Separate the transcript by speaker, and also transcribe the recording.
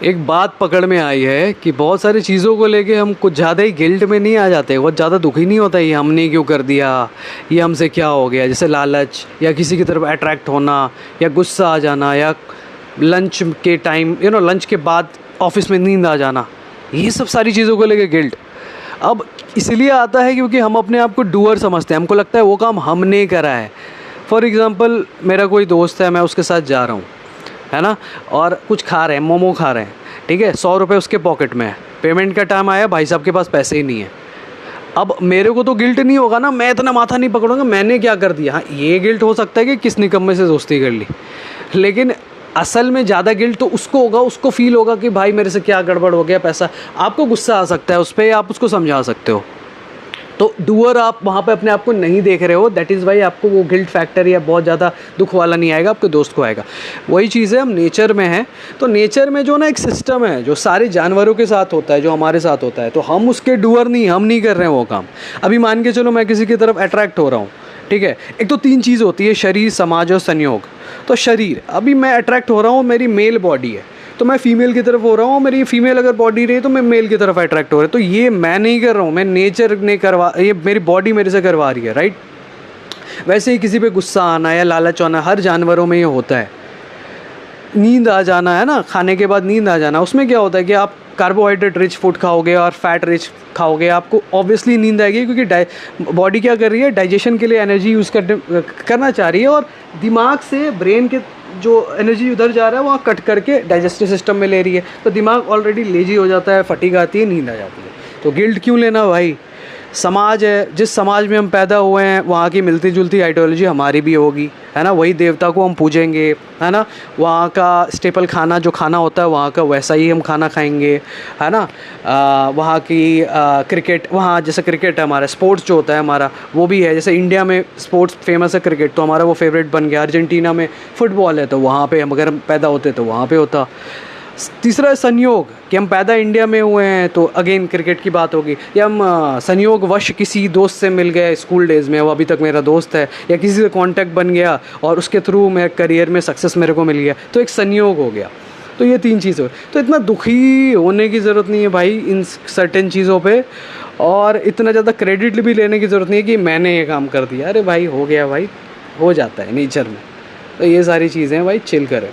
Speaker 1: एक बात पकड़ में आई है कि बहुत सारी चीज़ों को लेके हम कुछ ज़्यादा ही गिल्ट में नहीं आ जाते, बहुत ज़्यादा दुखी नहीं होता ये हमने क्यों कर दिया, ये हमसे क्या हो गया। जैसे लालच या किसी की तरफ अट्रैक्ट होना या गुस्सा आ जाना या लंच के टाइम लंच के बाद ऑफिस में नींद आ जाना, ये सब सारी चीज़ों को लेके गिल्ट अब इसलिए आता है क्योंकि हम अपने आप को डूअर समझते हैं। हमको लगता है वो काम हमने करा है। फॉर एग्ज़ाम्पल मेरा कोई दोस्त है, मैं उसके साथ जा रहा हूँ, है ना, और कुछ खा रहे हैं, मोमो खा रहे हैं, ठीक है, 100 रुपये उसके पॉकेट में है, पेमेंट का टाइम आया, भाई साहब के पास पैसे ही नहीं है। अब मेरे को तो गिल्ट नहीं होगा ना, मैं इतना माथा नहीं पकड़ूंगा मैंने क्या कर दिया। हाँ, ये गिल्ट हो सकता है कि किस निकम्मे से दोस्ती कर ली, लेकिन असल में ज़्यादा गिल्ट तो उसको होगा, उसको फील होगा कि भाई मेरे से क्या गड़बड़ हो गया। पैसा, आपको गुस्सा आ सकता है उस पर, आप उसको समझा सकते हो। तो डूअर आप वहाँ पे अपने आप को नहीं देख रहे हो, दैट इज़ वाई आपको वो गिल्ट फैक्टर या बहुत ज़्यादा दुख वाला नहीं आएगा, आपके दोस्त को आएगा। वही चीज़ है, हम नेचर में हैं, तो नेचर में जो ना एक सिस्टम है जो सारे जानवरों के साथ होता है, जो हमारे साथ होता है, तो हम उसके डूअर नहीं, हम नहीं कर रहे हैं वो काम। अभी मान के चलो मैं किसी की तरफ अट्रैक्ट हो रहा हूँ, ठीक है, एक तो 3 चीज़ होती है, शरीर, समाज और संयोग। तो शरीर, अभी मैं अट्रैक्ट हो रहा हूँ, मेरी मेल बॉडी है तो मैं फीमेल की तरफ हो रहा हूँ, मेरी फीमेल अगर बॉडी रही तो मैं मेल की तरफ अट्रैक्ट हो रहा है। तो ये मैं नहीं कर रहा हूँ, मैं नेचर ने करवा, ये मेरी बॉडी मेरे से करवा रही है, राइट। वैसे ही किसी पे गुस्सा आना या लालच आना हर जानवरों में ये होता है। नींद आ जाना, है ना, खाने के बाद नींद आ जाना, उसमें क्या होता है कि आप कार्बोहाइड्रेट रिच फूड खाओगे और फैट रिच खाओगे, आपको ऑब्वियसली नींद आएगी, क्योंकि बॉडी क्या कर रही है, डाइजेशन के लिए एनर्जी यूज़ करना चाह रही है, और दिमाग से ब्रेन के जो एनर्जी उधर जा रहा है वहाँ कट करके डाइजेस्टिव सिस्टम में ले रही है। तो दिमाग ऑलरेडी लेजी हो जाता है, फटीग आती है, नींद आ जाती है। तो गिल्ट क्यों लेना भाई। समाज है, जिस समाज में हम पैदा हुए हैं वहाँ की मिलती जुलती आइडियोलॉजी हमारी भी होगी, है ना, वही देवता को हम पूजेंगे, है ना, वहाँ का स्टेपल खाना जो खाना होता है वहाँ का वैसा ही हम खाना खाएंगे, है ना। वहाँ की क्रिकेट, वहाँ जैसे क्रिकेट है हमारा, स्पोर्ट्स जो होता है हमारा वो भी है, जैसे इंडिया में स्पोर्ट्स फेमस है क्रिकेट, तो हमारा वो फेवरेट बन गया। अर्जेंटीना में फुटबॉल है तो वहाँ पे हम अगर पैदा होते तो वहाँ पे होता। तीसरा है संयोग, कि हम पैदा इंडिया में हुए हैं तो अगेन क्रिकेट की बात होगी, या हम संयोग वश किसी दोस्त से मिल गए स्कूल डेज़ में, वो अभी तक मेरा दोस्त है, या किसी से कांटेक्ट बन गया और उसके थ्रू मेरे करियर में सक्सेस मेरे को मिल गया, तो एक संयोग हो गया। तो ये 3 चीज़ हो, तो इतना दुखी होने की ज़रूरत नहीं है भाई इन सर्टेन चीज़ों पे, और इतना ज़्यादा क्रेडिट भी लेने की ज़रूरत नहीं है कि मैंने ये काम कर दिया। अरे भाई हो गया भाई, हो जाता है नेचर में। तो ये सारी चीज़ें भाई चिल करें।